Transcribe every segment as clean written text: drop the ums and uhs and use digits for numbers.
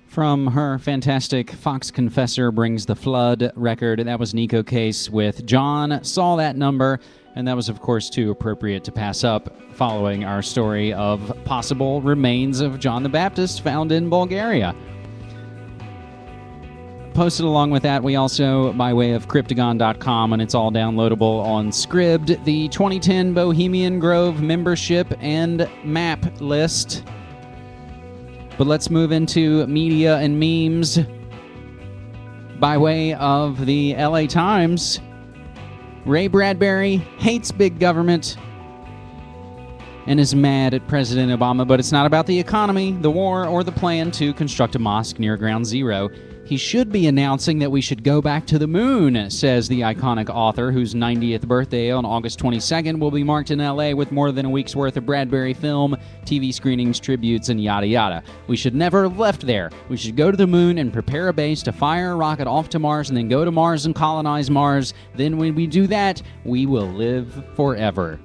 From her fantastic Fox Confessor Brings the Flood record, that was Nico Case with John Saw That Number, and that was, of course, too appropriate to pass up following our story of possible remains of John the Baptist found in Bulgaria. Posted along with that, we also, by way of Cryptagon.com, and it's all downloadable on Scribd, the 2010 Bohemian Grove membership and map list. But let's move into media and memes. By way of the LA Times, Ray Bradbury hates big government and is mad at President Obama, but it's not about the economy, the war, or the plan to construct a mosque near Ground Zero. He should be announcing that we should go back to the moon, says the iconic author, whose 90th birthday on August 22nd will be marked in LA with more than a week's worth of Bradbury film, TV screenings, tributes, and yada yada. We should never have left there. We should go to the moon and prepare a base to fire a rocket off to Mars and then go to Mars and colonize Mars. Then when we do that, we will live forever.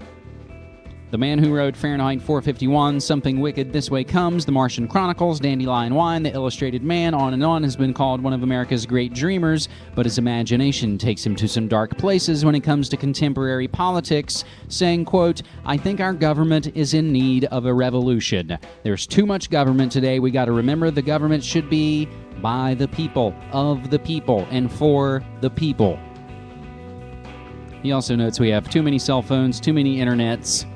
The man who wrote Fahrenheit 451, Something Wicked This Way Comes, The Martian Chronicles, Dandelion Wine, The Illustrated Man, on and on, has been called one of America's great dreamers, but his imagination takes him to some dark places when it comes to contemporary politics, saying, quote, I think our government is in need of a revolution. There's too much government today. We got to remember the government should be by the people, of the people, and for the people. He also notes we have too many cell phones, too many internets.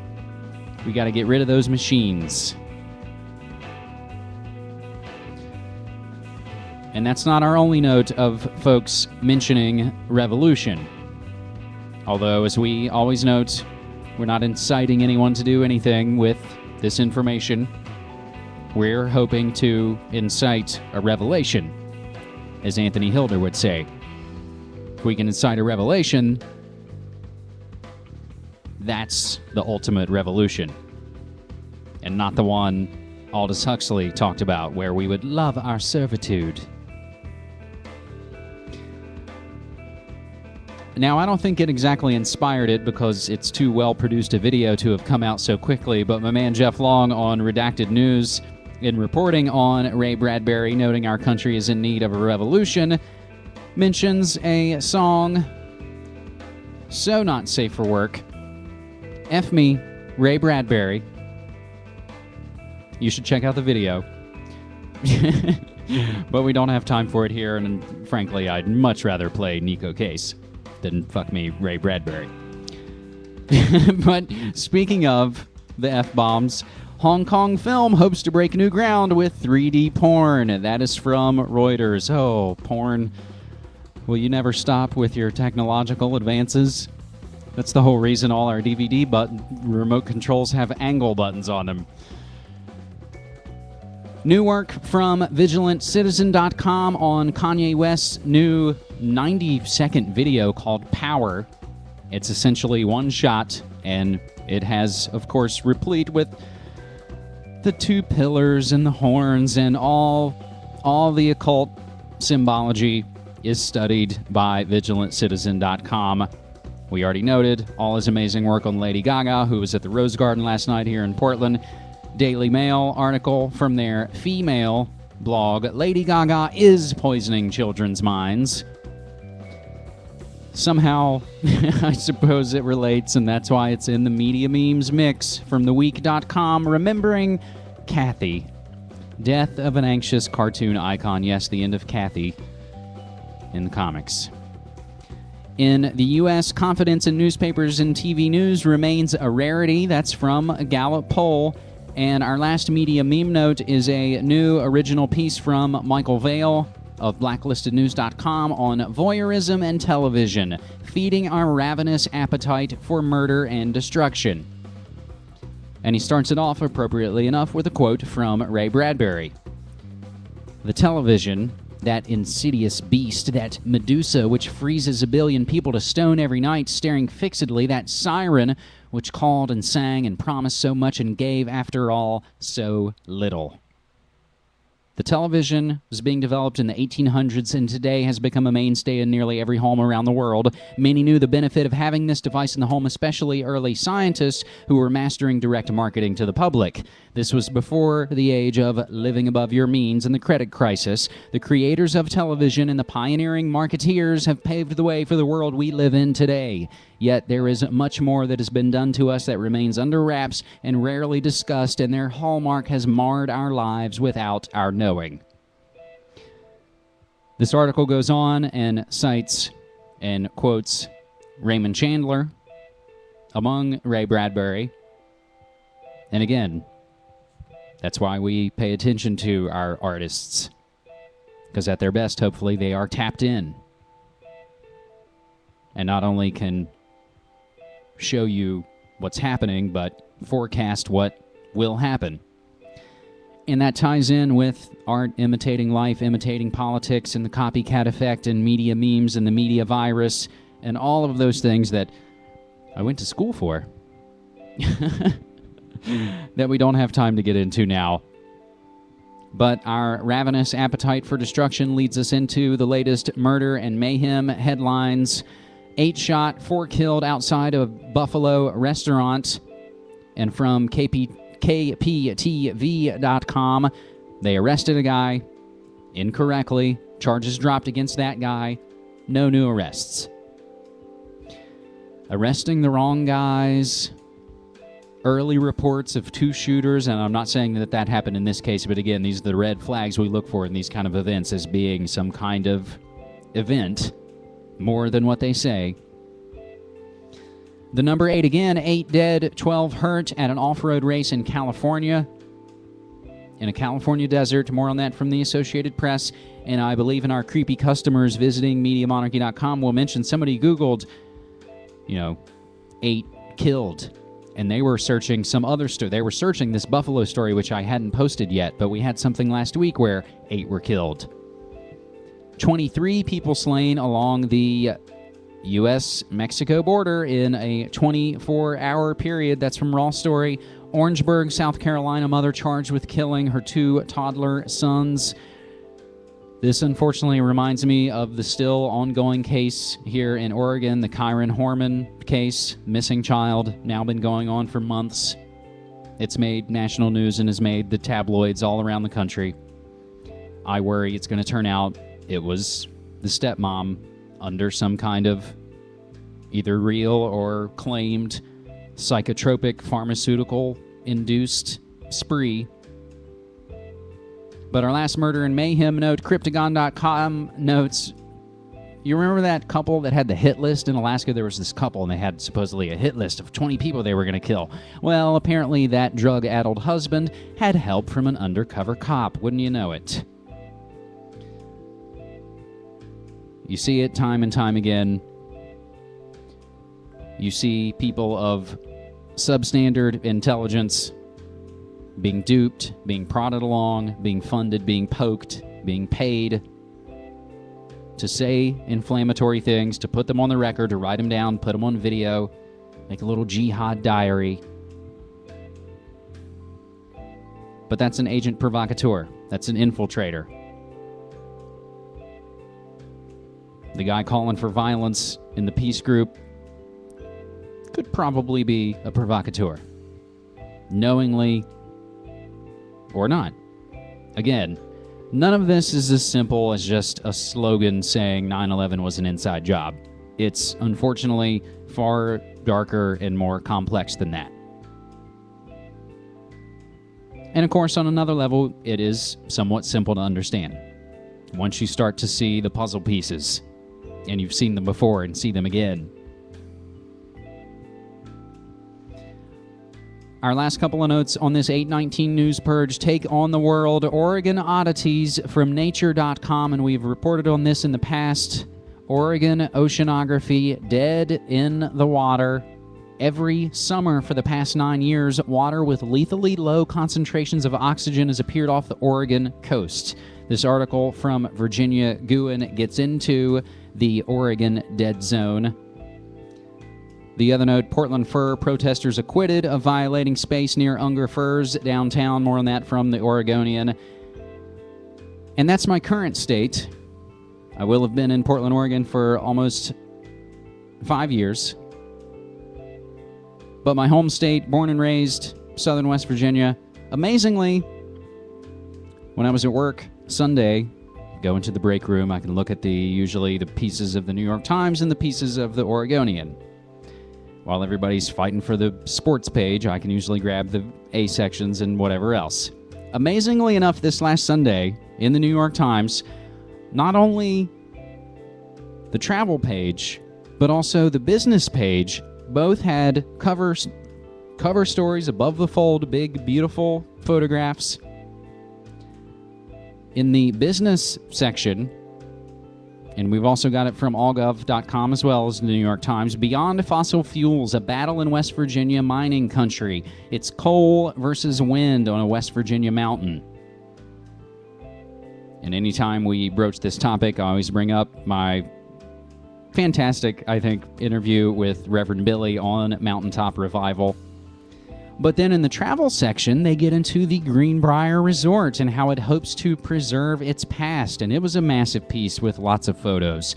We got to get rid of those machines. And that's not our only note of folks mentioning revolution. Although, as we always note, we're not inciting anyone to do anything with this information. We're hoping to incite a revelation, as Anthony Hilder would say. If we can incite a revelation, that's the ultimate revolution, and not the one Aldous Huxley talked about, where we would love our servitude. Now, I don't think it exactly inspired it, because it's too well-produced a video to have come out so quickly, but my man Jeff Long on Redacted News, in reporting on Ray Bradbury, noting our country is in need of a revolution, mentions a song so not safe for work. F me, Ray Bradbury. You should check out the video. But we don't have time for it here, and frankly, I'd much rather play Nico Case than fuck me, Ray Bradbury. But speaking of the F-bombs, Hong Kong film hopes to break new ground with 3D porn. That is from Reuters. Oh, porn. Will you never stop with your technological advances? That's the whole reason all our DVD remote controls have angle buttons on them. New work from VigilantCitizen.com on Kanye West's new 90-second video called Power. It's essentially one shot, and it has, of course, replete with the two pillars and the horns, and all the occult symbology is studied by VigilantCitizen.com. We already noted all his amazing work on Lady Gaga, who was at the Rose Garden last night here in Portland. Daily Mail article from their female blog, Lady Gaga is poisoning children's minds. Somehow, I suppose it relates, and that's why it's in the media memes mix from theweek.com, remembering Kathy. Death of an anxious cartoon icon. Yes, the end of Kathy in the comics. In the U.S., confidence in newspapers and TV news remains a rarity. That's from a Gallup poll. And our last media meme note is a new original piece from Michael Vale of blacklistednews.com on voyeurism and television, feeding our ravenous appetite for murder and destruction. And he starts it off, appropriately enough, with a quote from Ray Bradbury. The television, that insidious beast, that Medusa which freezes a billion people to stone every night, staring fixedly, that siren which called and sang and promised so much and gave, after all, so little. The television was being developed in the 1800s and today has become a mainstay in nearly every home around the world. Many knew the benefit of having this device in the home, especially early scientists who were mastering direct marketing to the public. This was before the age of living above your means and the credit crisis. The creators of television and the pioneering marketeers have paved the way for the world we live in today. Yet there is much more that has been done to us that remains under wraps and rarely discussed, and their hallmark has marred our lives without our knowing. This article goes on and cites and quotes Raymond Chandler, among Ray Bradbury. And again, that's why we pay attention to our artists, because at their best, hopefully, they are tapped in and not only can show you what's happening, but forecast what will happen. And that ties in with art imitating life, imitating politics, and the copycat effect, and media memes, and the media virus, and all of those things that I went to school for that we don't have time to get into now. But our ravenous appetite for destruction leads us into the latest murder and mayhem headlines. 8 shot, 4 killed outside of Buffalo restaurant. And from KPTV.com, they arrested a guy incorrectly. Charges dropped against that guy. No new arrests. Arresting the wrong guys. Early reports of 2 shooters, and I'm not saying that that happened in this case, but again, these are the red flags we look for in these kind of events as being some kind of event. More than what they say. The number 8 again, 8 dead, 12 hurt at an off-road race in California. In a California desert. More on that from the Associated Press. And I believe in our creepy customers visiting MediaMonarchy.com will mention somebody Googled, 8 killed. And they were searching some other story. They were searching this Buffalo story, which I hadn't posted yet, but we had something last week where 8 were killed. 23 people slain along the U.S.-Mexico border in a 24-hour period. That's from Raw Story. Orangeburg, South Carolina, mother charged with killing her 2 toddler sons. This unfortunately reminds me of the still ongoing case here in Oregon, the Kyron Horman case, missing child, now been going on for months. It's made national news and has made the tabloids all around the country. I worry it's going to turn out it was the stepmom under some kind of either real or claimed psychotropic pharmaceutical-induced spree. But our last murder and mayhem note, Cryptagon.com notes, you remember that couple that had the hit list in Alaska? There was this couple, and they had supposedly a hit list of 20 people they were going to kill. Well, apparently that drug-addled husband had help from an undercover cop. Wouldn't you know it? You see it time and time again. You see people of substandard intelligence being duped, being prodded along, being funded, being poked, being paid to say inflammatory things, to put them on the record, to write them down, put them on video, make a little jihad diary. But that's an agent provocateur. That's an infiltrator. The guy calling for violence in the peace group could probably be a provocateur, knowingly or not. Again, none of this is as simple as just a slogan saying 9/11 was an inside job. It's unfortunately far darker and more complex than that. And of course, on another level, it is somewhat simple to understand. Once you start to see the puzzle pieces, and you've seen them before and see them again. Our last couple of notes on this 8/19 news purge. Take on the world. Oregon oddities from nature.com, and we've reported on this in the past. Oregon oceanography, dead in the water. Every summer for the past 9 years, water with lethally low concentrations of oxygen has appeared off the Oregon coast. This article from Virginia Guin gets into the Oregon dead zone. The other note, Portland fir protesters acquitted of violating space near Unger Firs downtown. More on that from the Oregonian. And that's my current state. I will have been in Portland, Oregon for almost 5 years. But my home state, born and raised, Southern West Virginia, amazingly, when I was at work Sunday, go into the break room, I can look at usually the pieces of the New York Times and the pieces of the Oregonian. While everybody's fighting for the sports page, I can usually grab the A sections and whatever else. Amazingly enough, this last Sunday in the New York Times, not only the travel page, but also the business page, both had cover stories above the fold, big, beautiful photographs. In the business section, and we've also got it from allgov.com as well as the New York Times, Beyond Fossil Fuels, a battle in West Virginia mining country. It's coal versus wind on a West Virginia mountain. And anytime we broach this topic, I always bring up my fantastic, I think, interview with Reverend Billy on Mountaintop Revival. But then in the travel section, they get into the Greenbrier Resort and how it hopes to preserve its past. And it was a massive piece with lots of photos.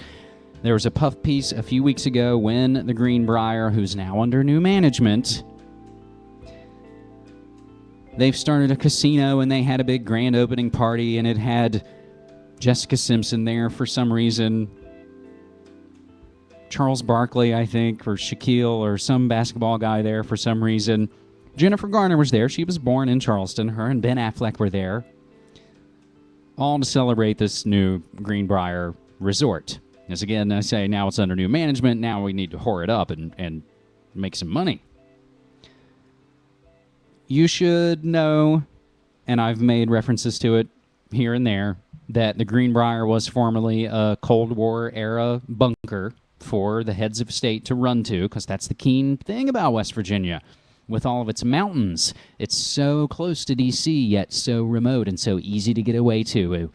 There was a puff piece a few weeks ago when the Greenbrier, who's now under new management, they've started a casino and they had a big grand opening party, and it had Jessica Simpson there for some reason. Charles Barkley, I think, or Shaquille, or some basketball guy there for some reason. Jennifer Garner was there. She was born in Charleston. Her and Ben Affleck were there, all to celebrate this new Greenbrier Resort. As again, I say, now it's under new management. Now we need to whore it up and make some money. You should know, and I've made references to it here and there, that the Greenbrier was formerly a Cold War-era bunker for the heads of state to run to, because that's the keen thing about West Virginia. With all of its mountains, it's so close to D.C., yet so remote and so easy to get away to.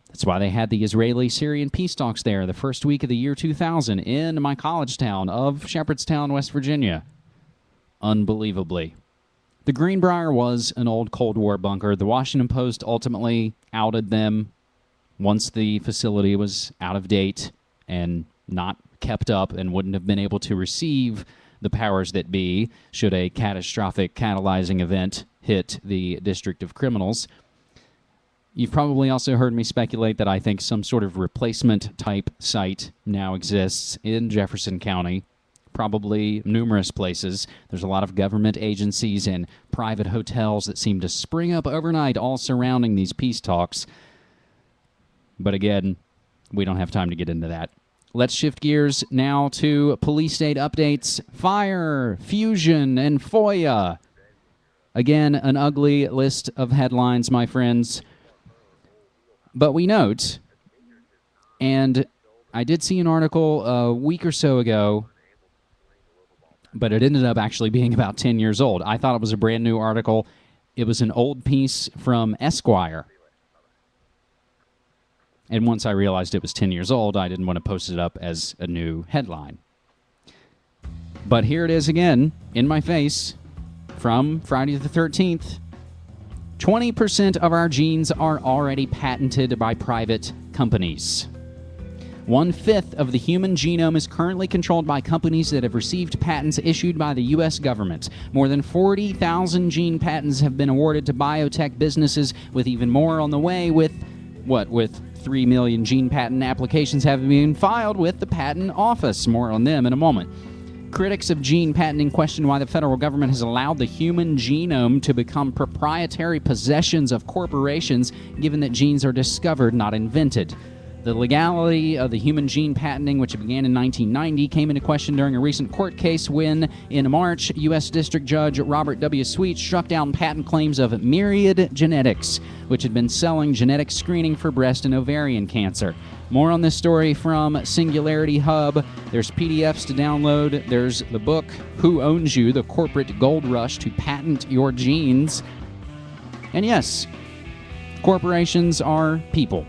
That's why they had the Israeli-Syrian peace talks there the first week of the year 2000 in my college town of Shepherdstown, West Virginia. Unbelievably. The Greenbrier was an old Cold War bunker. The Washington Post ultimately outed them once the facility was out of date and not kept up and wouldn't have been able to receive the powers that be should a catastrophic catalyzing event hit the District of Criminals. You've probably also heard me speculate that I think some sort of replacement type site now exists in Jefferson County, probably numerous places. There's a lot of government agencies and private hotels that seem to spring up overnight, all surrounding these peace talks. But again, we don't have time to get into that. Let's shift gears now to police state updates, fire, fusion, and FOIA. Again, an ugly list of headlines, my friends. But we note, and I did see an article a week or so ago, but it ended up actually being about 10 years old. I thought it was a brand new article. It was an old piece from Esquire. And once I realized it was 10 years old, I didn't want to post it up as a new headline. But here it is again, in my face, from Friday the 13th. 20% of our genes are already patented by private companies. 1/5 of the human genome is currently controlled by companies that have received patents issued by the U.S. government. More than 40,000 gene patents have been awarded to biotech businesses, with even more on the way, with 3 million gene patent applications have been filed with the Patent Office. More on them in a moment. Critics of gene patenting question why the federal government has allowed the human genome to become proprietary possessions of corporations, given that genes are discovered, not invented. The legality of the human gene patenting, which began in 1990, came into question during a recent court case when, in March, U.S. District Judge Robert W. Sweet struck down patent claims of Myriad Genetics, which had been selling genetic screening for breast and ovarian cancer. More on this story from Singularity Hub. There's PDFs to download. There's the book, Who Owns You? The Corporate Gold Rush to Patent Your Genes. And yes, corporations are people.